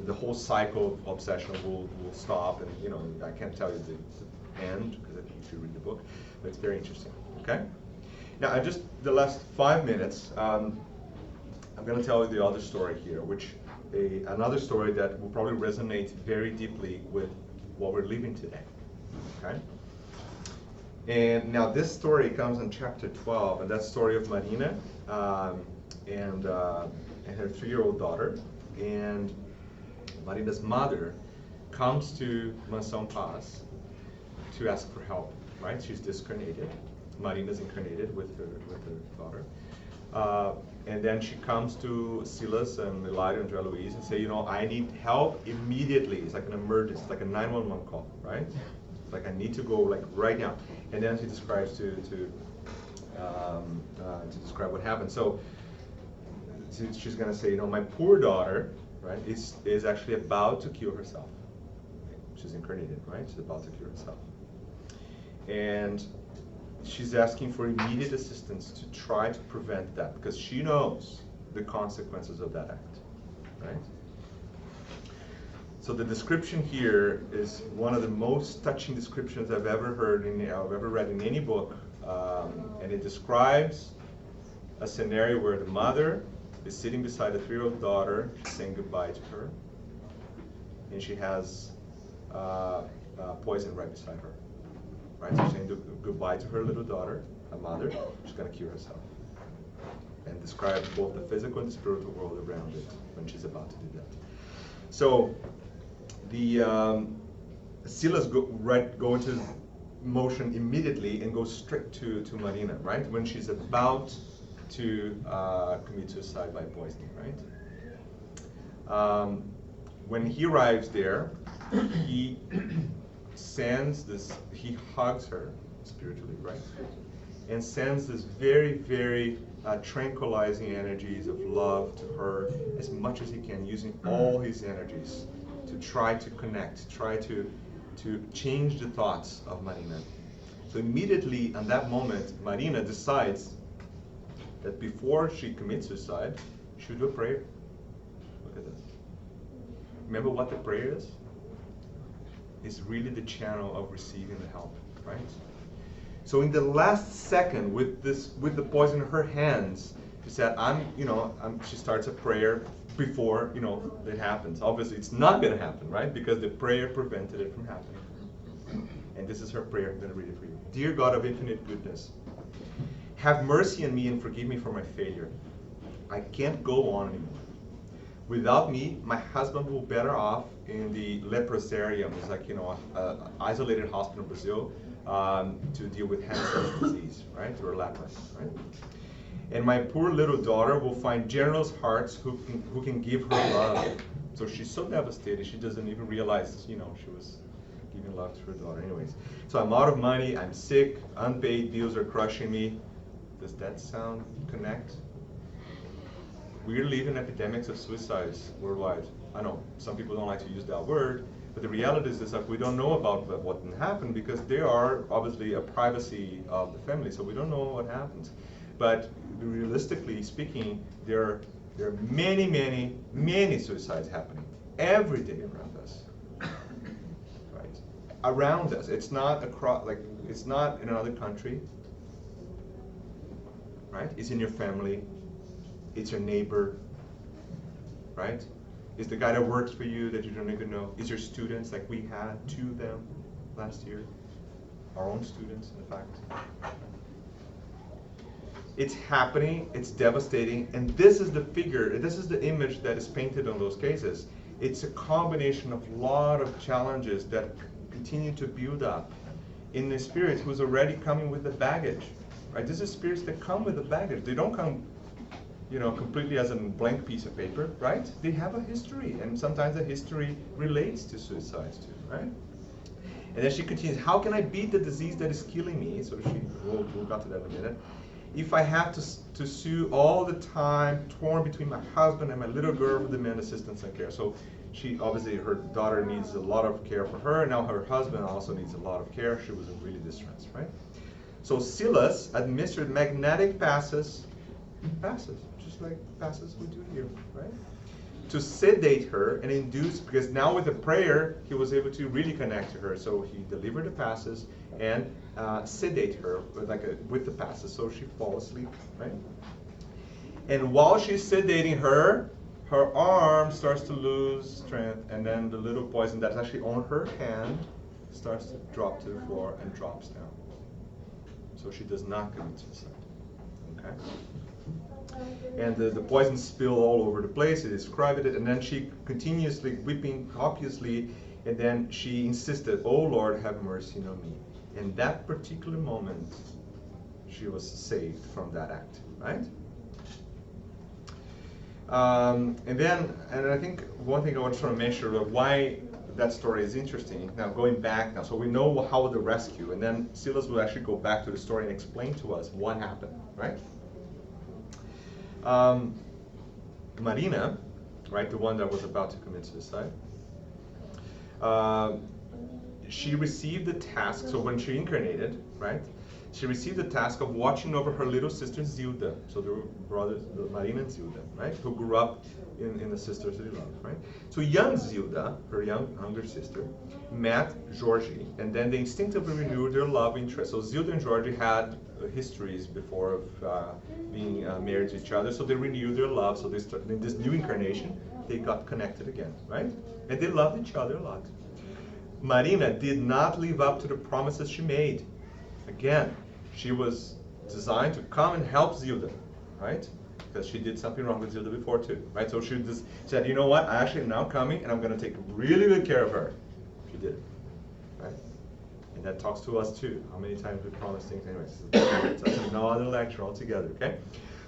the whole cycle of obsession will stop. And I can't tell you the end because I think you should read the book, but it's very interesting, okay? Now, just the last 5 minutes, I'm going to tell you the other story here, which another story that will probably resonate very deeply with what we're living today. Okay? And now this story comes in chapter 12, and that's the story of Marina and her 3-year-old daughter. And Marina's mother comes to Mansão Paz to ask for help, right? She's discarnated. Marina's incarnated with her daughter. And then she comes to Silas and Elijah and João Luiz and say, I need help immediately. It's like an emergency, it's like a 911 call, right? Like I need to go like right now. And then she describes to describe what happened. So she's gonna say, my poor daughter, right, is actually about to kill herself. She's incarnated, right? She's about to kill herself. And she's asking for immediate assistance to try to prevent that because she knows the consequences of that act, right? So the description here is one of the most touching descriptions I've ever heard, I've ever read in any book, and it describes a scenario where the mother is sitting beside a 3-year-old daughter, she's saying goodbye to her, and she has poison right beside her. Right, so she's saying goodbye to her little daughter, a mother. She's going to kill herself. And describes both the physical and the spiritual world around it when she's about to do that. So the Silas go into motion immediately and go straight to Marina, right? When she's about to commit suicide by poisoning, right? When he arrives there, he he hugs her spiritually, right? And sends this very, very tranquilizing energies of love to her as much as he can, using all his energies to try to connect, try to change the thoughts of Marina. So immediately on that moment, Marina decides that before she commits suicide, she'll do a prayer. Look at this. Remember what the prayer is? Is really the channel of receiving the help, right? So in the last second, with the poison in her hands, she said, she starts a prayer before, it happens. Obviously, it's not going to happen, right? Because the prayer prevented it from happening. And this is her prayer. I'm going to read it for you. Dear God of infinite goodness, have mercy on me and forgive me for my failure. I can't go on anymore. Without me, my husband will be better off in the leprosarium. It's like, an isolated hospital in Brazil to deal with Hansen's disease, right? Or lepra, right? And my poor little daughter will find generous hearts who can give her love. So she's so devastated, she doesn't even realize, she was giving love to her daughter. Anyways, so I'm out of money, I'm sick, unpaid bills are crushing me. Does that sound connect? We're living epidemics of suicides worldwide. I know some people don't like to use that word, but the reality is that we don't know about what can happen because they are obviously a privacy of the family, so we don't know what happens. But realistically speaking, there are many, many, many suicides happening every day around us. Right? Around us. It's not it's not in another country. Right? It's in your family. It's your neighbor, right? It's the guy that works for you that you don't even know. It's your students, like we had 2 of them last year. Our own students, in fact. It's happening, it's devastating, and this is the image that is painted on those cases. It's a combination of a lot of challenges that continue to build up in the spirit who's already coming with the baggage, right? This is spirits that come with the baggage. They don't come completely as a blank piece of paper, right? They have a history, and sometimes the history relates to suicides too, right? And then she continues, how can I beat the disease that is killing me? So we'll get to that in a minute. If I have to sue all the time, torn between my husband and my little girl who demand assistance and care. So obviously her daughter needs a lot of care for her, now her husband also needs a lot of care. She was in really distress, right? So Silas administered magnetic passes, just like passes we do here, right? To sedate her and induce, because now with the prayer, he was able to really connect to her. So he delivered the passes and sedate her with the passes, so she falls asleep, right? And while she's sedating her, her arm starts to lose strength, and then the little poison that's actually on her hand starts to drop to the floor and drops down. So she does not commit suicide. Okay? And the poison spilled all over the place. They described it, and then she continuously weeping copiously, and then she insisted, "Oh Lord, have mercy on me." In that particular moment, she was saved from that act, right? And I think one thing I want to sort of mention of why that story is interesting. Now going back now, so we know how the rescue, and then Silas will actually go back to the story and explain to us what happened, right? Marina, right, the one that was about to commit suicide, she received the task, so when she incarnated, right, she received the task of watching over her little sister Zilda. So they were brothers, Marina and Zilda, right, who grew up in the sisterly love, right? So young Zilda, her younger sister, met Georgie, and then they instinctively renewed their love interest. So Zilda and Georgie had histories before of being married to each other, so they renewed their love. So they started, in this new incarnation, they got connected again, right? And they loved each other a lot. Marina did not live up to the promises she made. Again, she was designed to come and help Zilda, right? Because she did something wrong with Zilda before too, right? So she just said, you know what, I actually am now coming and I'm going to take really good care of her. She did it, right? And that talks to us too. How many times we promise things? Anyways, that's another lecture altogether, okay?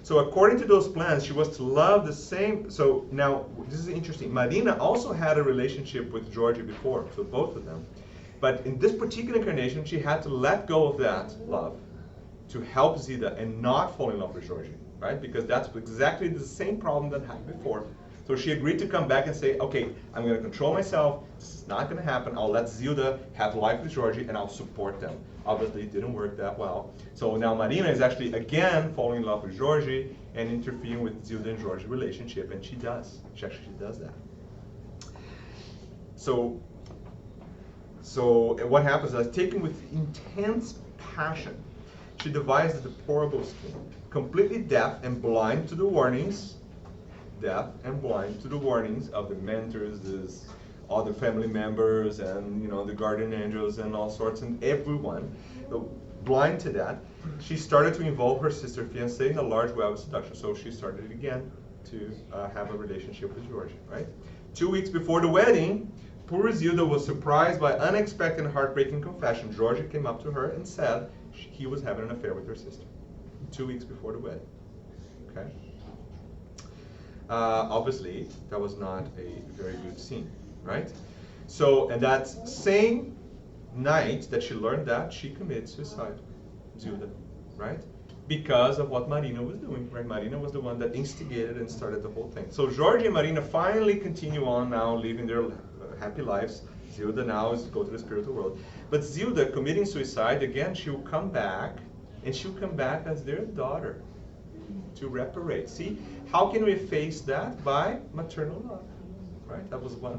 So according to those plans, she was to love the same. So now, this is interesting. Marina also had a relationship with Georgie before, so both of them. But in this particular incarnation, she had to let go of that love to help Zilda and not fall in love with Georgie, right? Because that's exactly the same problem that happened before. So she agreed to come back and say, okay, I'm going to control myself. This is not going to happen. I'll let Zilda have life with Georgie and I'll support them. Obviously, it didn't work that well. So now Marina is actually again falling in love with Georgie and interfering with Zilda and Georgie's relationship, and she does. She actually does that. So what happens is, taken with intense passion, she devised a deplorable scheme, completely deaf and blind to the warnings, of the mentors, this other family members, and the guardian angels and all sorts, and everyone. So, blind to that, she started to involve her sister fiancé in a large web of seduction. So she started again to have a relationship with Georgie, right? 2 weeks before the wedding, poor Zilda was surprised by unexpected and heartbreaking confession. Georgie came up to her and said he was having an affair with her sister 2 weeks before the wedding. Okay. Obviously, that was not a very good scene, right? So, and that same night that she learned that, she committed suicide, Zilda, right? Because of what Marina was doing, right? Marina was the one that instigated and started the whole thing. So Georgie and Marina finally continue on now, living their happy lives. Zilda now is go to the spiritual world. But Zilda committing suicide, again, she'll come back, and she'll come back as their daughter to reparate. See, how can we face that? By maternal love, right?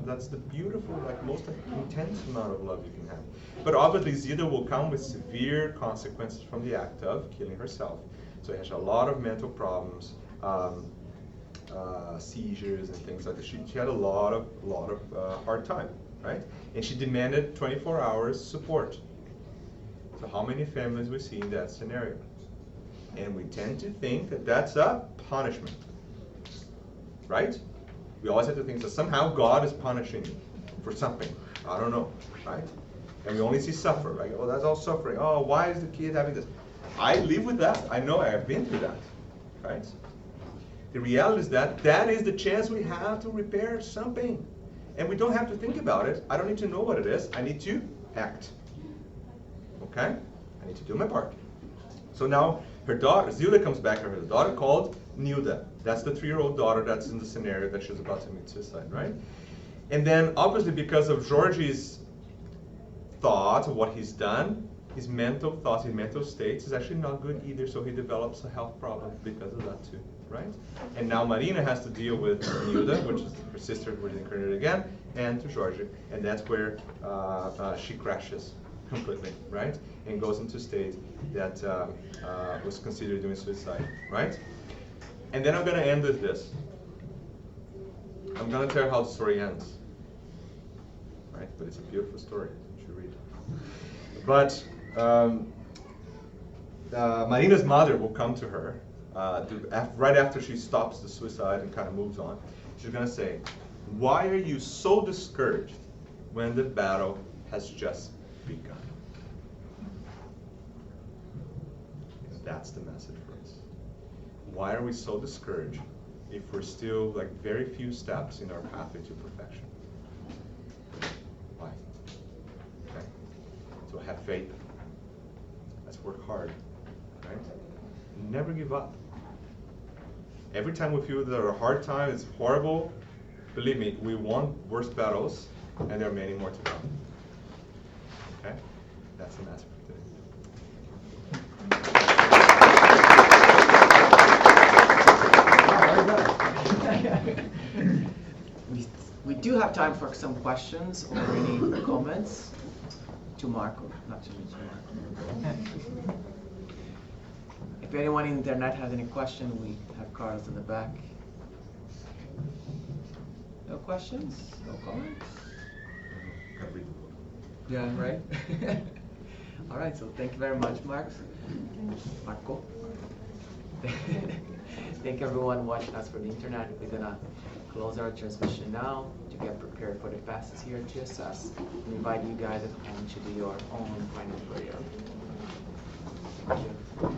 That's the beautiful, most intense amount of love you can have. But obviously, Zilda will come with severe consequences from the act of killing herself. So she has a lot of mental problems, seizures and things like that. She had a lot of hard time, right? And she demanded 24 hours support. So how many families we see in that scenario? And we tend to think that that's a punishment, right? We always have to think that somehow God is punishing you for something. I don't know, right? And we only see suffer, right? Oh, that's all suffering. Oh, why is the kid having this? I live with that. I know I have been through that, right? The reality is that is the chance we have to repair something. And we don't have to think about it. I don't need to know what it is. I need to act. Okay? I need to do my part. So now her daughter, Zilda, comes back to her daughter called Nilda. That's the 3-year-old daughter that's in the scenario that she's about to commit suicide, right? And then obviously because of Georgie's thought of what he's done, his mental thoughts, his mental states is actually not good either, so he develops a health problem because of that too, right? And now Marina has to deal with Nilda, which is her sister who is incarnated again, and to Georgie, and that's where she crashes completely, right? And goes into a state that was considered doing suicide, right? And then I'm going to end with this. I'm going to tell you how the story ends, right? But it's a beautiful story. You should read it. But Marina's mother will come to her right after she stops the suicide and kind of moves on. She's going to say, why are you so discouraged when the battle has just begun? And that's the message for us. Why are we so discouraged if we're still like very few steps in our pathway to perfection? Why? Okay. So have faith. Let's work hard. Right? Never give up. Every time we feel that a hard time is horrible, believe me, we won worse battles, and there are many more to come. Okay? That's the message for today. We do have time for some questions or any comments to Marco, not to me, to Marco. If anyone in the internet has any question, we have cards in the back. No questions? No comments? Yeah, right? All right, so thank you very much, Marco. Thank everyone watching us for the internet. We're gonna close our transmission now to get prepared for the passes here at GSS. We invite you guys at home to do your own final prayer. Thank you.